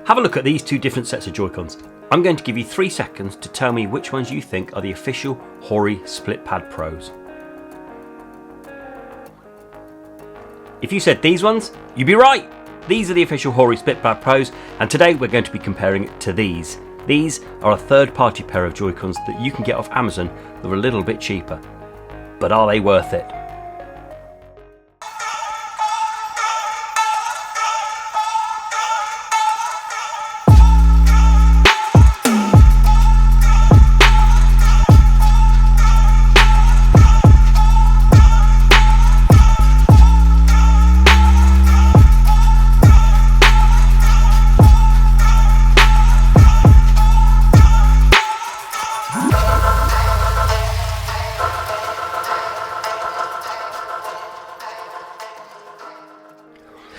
Have a look at these two different sets of Joy-Cons. I'm going to give you 3 seconds to tell me which ones you think are the official Hori Split Pad Pros. If you said these ones, you'd be right! These are the official Hori Split Pad Pros, and today we're going to be comparing it to these. These are a third-party pair of Joy-Cons that you can get off Amazon that are a little bit cheaper. But are they worth it?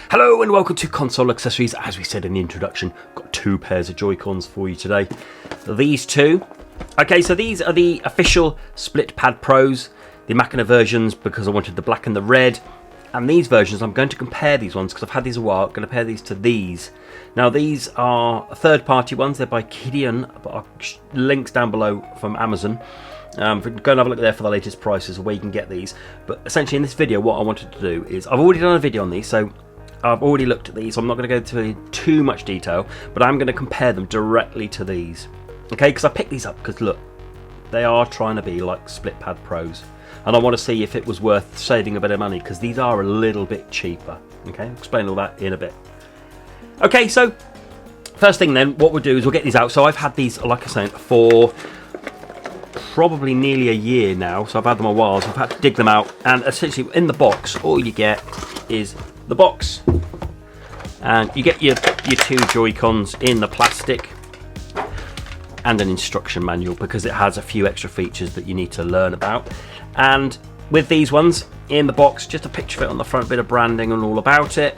Hello and welcome to Console Accessories. As we said in the introduction, got 2 pairs of Joy-Cons for you today. These two. Okay, so these are the official Split Pad Pros, the Machina versions, because I wanted the black and the red. And these versions, I'm going to compare these ones because I've had these a while. I'm going to compare these to these. Now these are third-party ones. They're by Kydlan. Links down below from Amazon. Go and have a look there for the latest prices of where you can get these. But essentially in this video, what I wanted to do is, I've already done a video on these, so I've already looked at these, so I'm not going to go into too much detail, but I'm going to compare them directly to these. Okay, because I picked these up because look, they are trying to be like Split Pad Pros, and I want to see if it was worth saving a bit of money because these are a little bit cheaper. Okay, I'll explain all that in a bit. Okay, so first thing then, what we'll do is we'll get these out. So I've had these, like I said, for probably nearly a year now, so I've had them a while, so I've had to dig them out, and essentially in the box, all you get is the box, and you get your 2 Joy-Cons in the plastic and an instruction manual because it has a few extra features that you need to learn about. And with these ones in the box, just a picture of it on the front, bit of branding and all about it.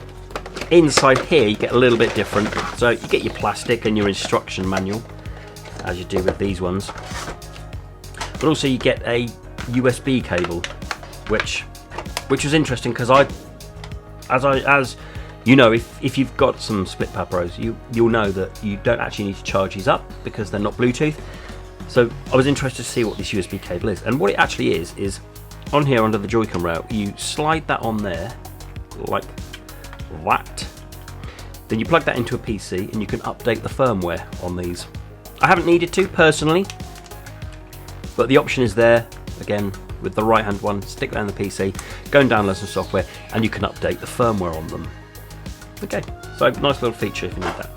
Inside here you get a little bit different, so you get your plastic and your instruction manual as you do with these ones, but also you get a USB cable, which was interesting because as you know, if you've got some Split Pad Pros, you'll know that you don't actually need to charge these up because they're not Bluetooth. So I was interested to see what this USB cable is, and what it actually is on here under the Joy-Con rail. You slide that on there like that, then you plug that into a PC and you can update the firmware on these. I haven't needed to personally, but the option is there. Again, with the right hand one, stick that in the PC, go and download some software, and you can update the firmware on them. Okay, so nice little feature if you need that.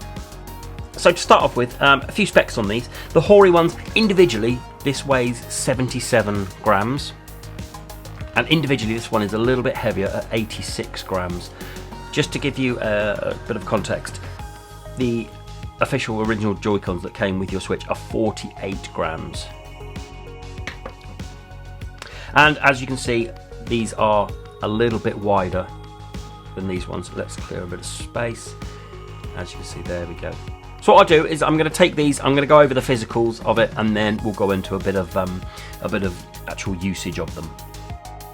So to start off with, a few specs on these. The Hori ones, individually, this weighs 77 grams, and individually this one is a little bit heavier at 86 grams. Just to give you a bit of context, the official original Joy-Cons that came with your Switch are 48 grams. And as you can see, these are a little bit wider than these ones. Let's clear a bit of space. As you can see, there we go. So what I'll do is I'm going to take these, I'm going to go over the physicals of it, and then we'll go into a bit of actual usage of them.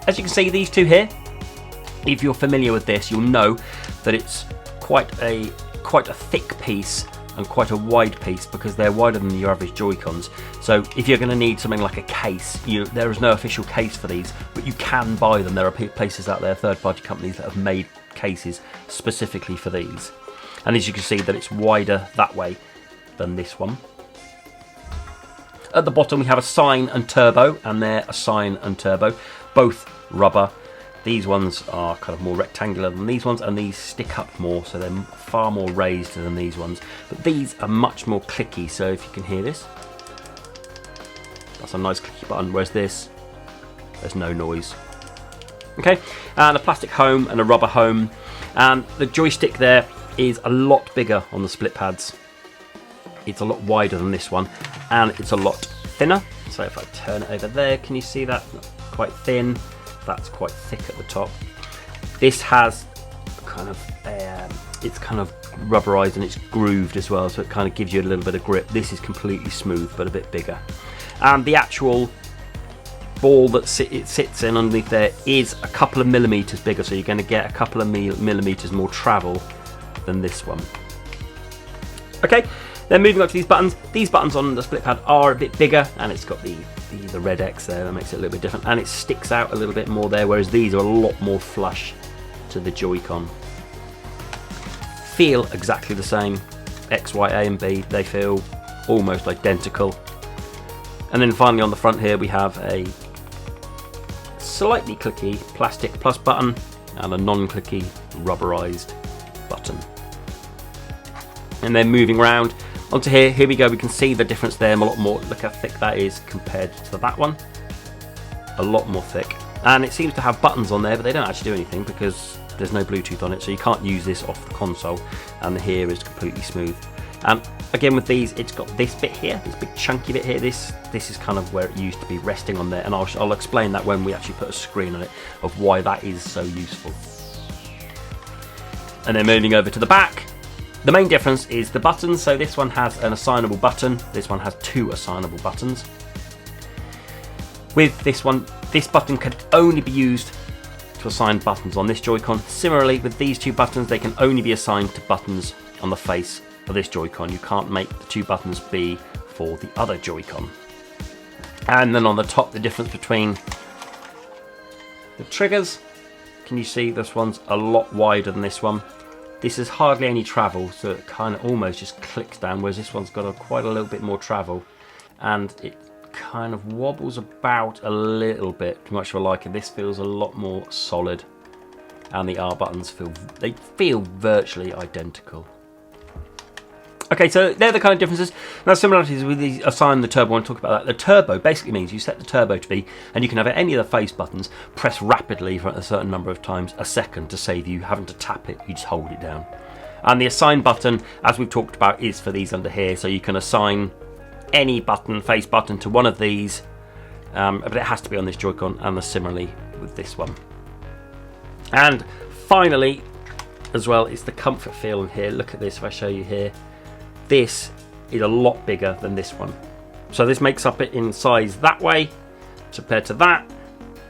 As you can see, these two here, if you're familiar with this, you'll know that it's quite a thick piece and quite a wide piece because they're wider than your average Joy-Cons. So if you're going to need something like a case, there is no official case for these, but you can buy them. There are places out there, third-party companies that have made cases specifically for these. And as you can see, that it's wider that way than this one. At the bottom we have a Sine and Turbo, and they're a Sine and Turbo, both rubber. These ones are kind of more rectangular than these ones, and these stick up more, so they're far more raised than these ones. But these are much more clicky, so if you can hear this, that's a nice clicky button, whereas this, there's no noise. Okay, and a plastic home and a rubber home, and the joystick there is a lot bigger on the split pads. It's a lot wider than this one, and it's a lot thinner. So if I turn it over there, can you see that? Quite thin. That's quite thick at the top. This has kind of it's kind of rubberized and it's grooved as well, so it kind of gives you a little bit of grip. This is completely smooth but a bit bigger, and the actual ball that it sits in underneath there is a couple of millimeters bigger, so you're going to get a couple of millimeters more travel than this one. Okay, then moving on to these buttons. These buttons on the split pad are a bit bigger, and it's got the red X there that makes it a little bit different, and it sticks out a little bit more there, whereas these are a lot more flush to the Joy-Con. Feel exactly the same. X, Y, A and B, they feel almost identical. And then finally on the front here we have a slightly clicky plastic plus button and a non-clicky rubberized button. And then moving around onto here we go, we can see the difference there a lot more. Look how thick that is compared to that one. A lot more thick. And it seems to have buttons on there, but they don't actually do anything because there's no Bluetooth on it, so you can't use this off the console. And here is completely smooth. Again with these, it's got this bit here, this big chunky bit here. This is kind of where it used to be resting on there, and I'll explain that when we actually put a screen on it of why that is so useful. And then moving over to the back, the main difference is the buttons. So this one has an assignable button, this one has 2 assignable buttons. With this one, this button can only be used to assign buttons on this Joy-Con. Similarly with these 2 buttons, they can only be assigned to buttons on the face of this Joy-Con. You can't make the 2 buttons be for the other Joy-Con. And then on the top, the difference between the triggers, can you see this one's a lot wider than this one? This is hardly any travel, so it kind of almost just clicks down, whereas this one's got quite a little bit more travel, and it kind of wobbles about a little bit, too much of a liking. This feels a lot more solid, and the R buttons feel virtually identical. Okay, so they're the kind of differences. Now, similarities with the assign the turbo, I want to talk about that. The turbo basically means you set the turbo to be, and you can have any of the face buttons press rapidly for a certain number of times a second to save you having to tap it. You just hold it down. And the assign button, as we've talked about, is for these under here. So you can assign any button, face button, to one of these, but it has to be on this Joy-Con, and similarly with this one. And finally, as well, is the comfort feel in here. Look at this, if I show you here. This is a lot bigger than this one. So this makes up it in size that way compared to that,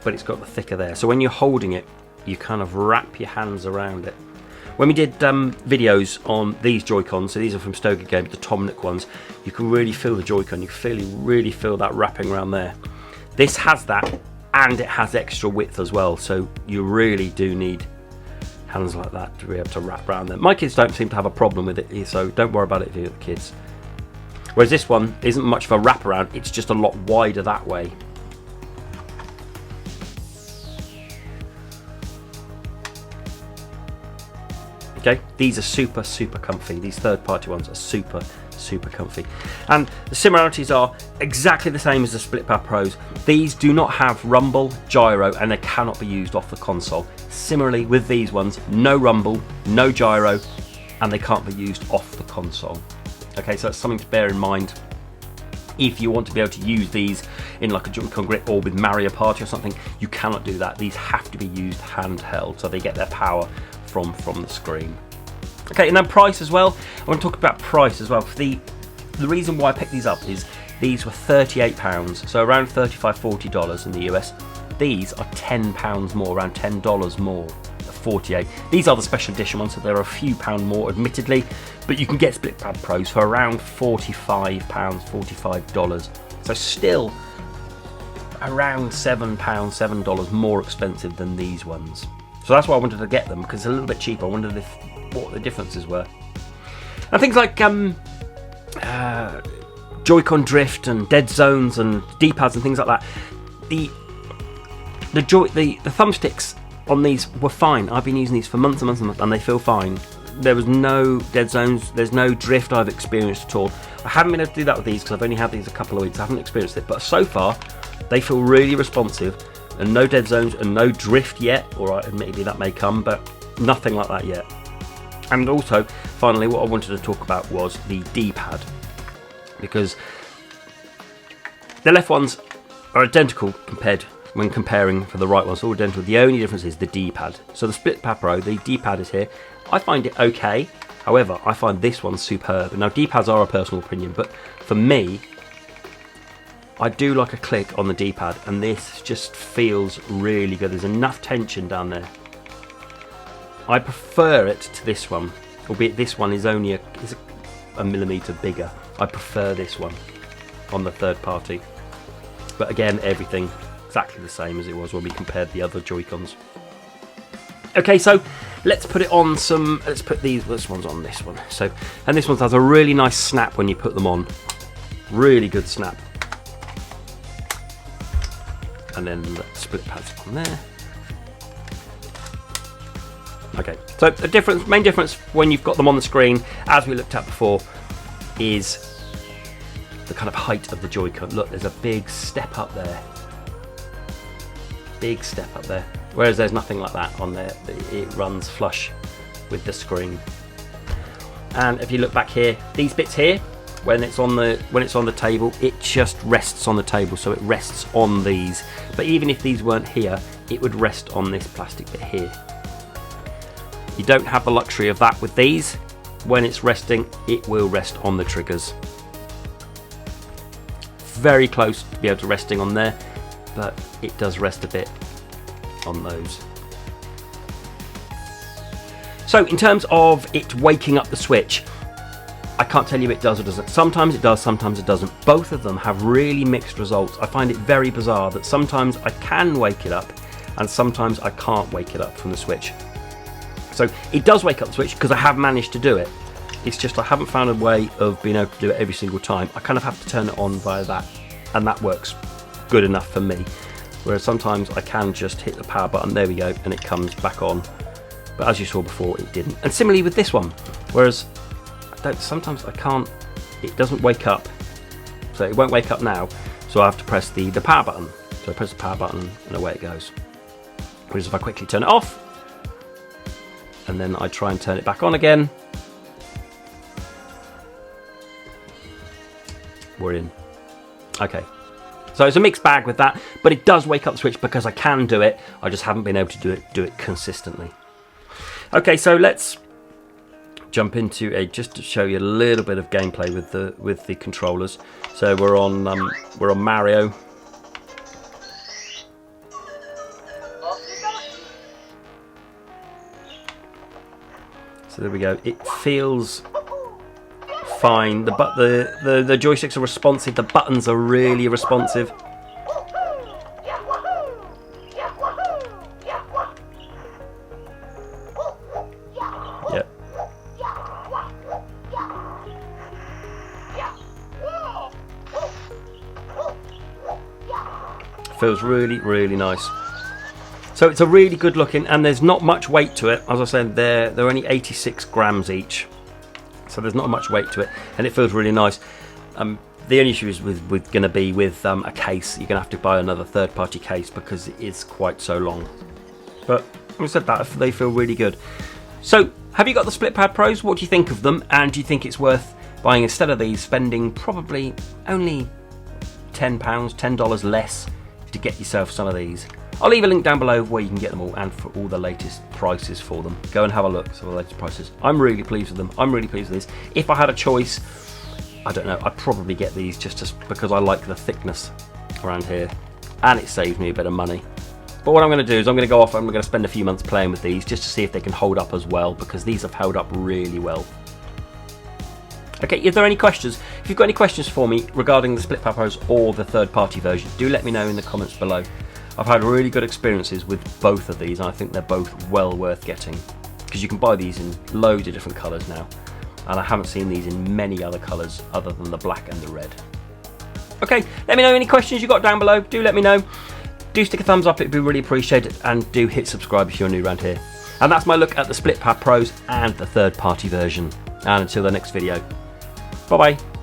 but it's got the thicker there. So when you're holding it, you kind of wrap your hands around it. When we did videos on these Joy-Cons, so these are from Stoker Games, the Tom Nook ones, you can really feel the Joy-Con, you really feel that wrapping around there. This has that, and it has extra width as well, so you really do need hands like that to be able to wrap around them. My kids don't seem to have a problem with it, so don't worry about it if you're the kids. Whereas this one isn't much of a wraparound, it's just a lot wider that way. Okay, these are super comfy. These third-party ones are super comfy. And the similarities are exactly the same as the Split Pad Pros. These do not have rumble, gyro, and they cannot be used off the console. Similarly with these ones, no rumble, no gyro, and they can't be used off the console. Okay, so that's something to bear in mind if you want to be able to use these in like a Joy-Con grip or with Mario Party or something. You cannot do that. These have to be used handheld, so they get their power from the screen. Okay, and then price as well. I want to talk about price as well. The reason why I picked these up is these were £38, so around $35–40 in the US. These are £10 more, around $10 more, 48. These are the special edition ones, so they're a few pound more, admittedly, but you can get Split Pad Pros for around £45, $45. So still around $7 more expensive than these ones. So that's why I wanted to get them, because it's a little bit cheaper. I wondered what the differences were. And things like Joy-Con drift and dead zones and D-pads and things like that. The thumbsticks on these were fine. I've been using these for months and months and months, and they feel fine. There was no dead zones. There's no drift I've experienced at all. I haven't been able to do that with these because I've only had these a couple of weeks. I haven't experienced it, but so far they feel really responsive. And no dead zones and no drift yet, or maybe that may come, but nothing like that yet. And also, finally, what I wanted to talk about was the D-pad, because the left ones are identical when comparing for the right ones, all identical. The only difference is the D-pad. So the Split Pad Pro, the D-pad is here. I find it okay, however, I find this one superb. Now, D-pads are a personal opinion, but for me, I do like a click on the D-pad, and this just feels really good. There's enough tension down there. I prefer it to this one, albeit this one is only a a millimetre bigger. I prefer this one on the third party. But again, everything exactly the same as it was when we compared the other Joy-Cons. Okay, so let's put it on some, let's put this one's on this one. So, and this one has a really nice snap when you put them on. Really good snap. And then the split pads on there. Okay, so the main difference when you've got them on the screen, as we looked at before, is the kind of height of the Joy-Con. Look, there's a big step up there. Big step up there. Whereas there's nothing like that on there. It runs flush with the screen. And if you look back here, these bits here, when it's on the table, it just rests on the table, so it rests on these. But even if these weren't here, it would rest on this plastic bit here. You don't have the luxury of that with these. When it's resting, it will rest on the triggers. Very close to be able to resting on there, but it does rest a bit on those. So in terms of it waking up the switch, I can't tell you it does or doesn't. Sometimes it does, sometimes it doesn't. Both of them have really mixed results. I find it very bizarre that sometimes I can wake it up and sometimes I can't wake it up from the switch. So it does wake up the switch because I have managed to do it. It's just I haven't found a way of being able to do it every single time. I kind of have to turn it on via that, and that works good enough for me. Whereas sometimes I can just hit the power button, there we go, and it comes back on. But as you saw before, it didn't. And similarly with this one, whereas sometimes I can't, it doesn't wake up. So it won't wake up now, so I have to press the power button. So I press the power button and away it goes. Whereas if I quickly turn it off, and then I try and turn it back on again, we're in. Okay. So it's a mixed bag with that, but it does wake up the switch because I can do it. I just haven't been able to do it consistently. Okay, so let's jump into just to show you a little bit of gameplay with the controllers. So we're on Mario. So there we go. It feels fine. The joysticks are responsive. The buttons are really responsive. Yep. Feels really, really nice. So it's a really good looking, and there's not much weight to it. As I said, they're only 86 grams each. So there's not much weight to it, and it feels really nice. The only issue is going to be with a case. You're going to have to buy another third-party case because it is quite so long. But having said that, they feel really good. So have you got the Split Pad Pros? What do you think of them? And do you think it's worth buying, instead of these, spending probably only $10 less to get yourself some of these? I'll leave a link down below where you can get them all, and for all the latest prices for them. Go and have a look at some of the latest prices. I'm really pleased with them. I'm really pleased with this. If I had a choice, I don't know, I'd probably get these just because I like the thickness around here, and it saves me a bit of money. But what I'm going to do is I'm going to go off and I'm going to spend a few months playing with these just to see if they can hold up as well, because these have held up really well. Okay, if there are any questions, if you've got any questions for me regarding the Split Pad Pros or the third-party version, do let me know in the comments below. I've had really good experiences with both of these, and I think they're both well worth getting, because you can buy these in loads of different colours now, and I haven't seen these in many other colours other than the black and the red. Okay, let me know any questions you've got down below. Do let me know. Do stick a thumbs up, it'd be really appreciated, and do hit subscribe if you're new around here. And that's my look at the Split Pad Pros and the third-party version. And until the next video, bye bye.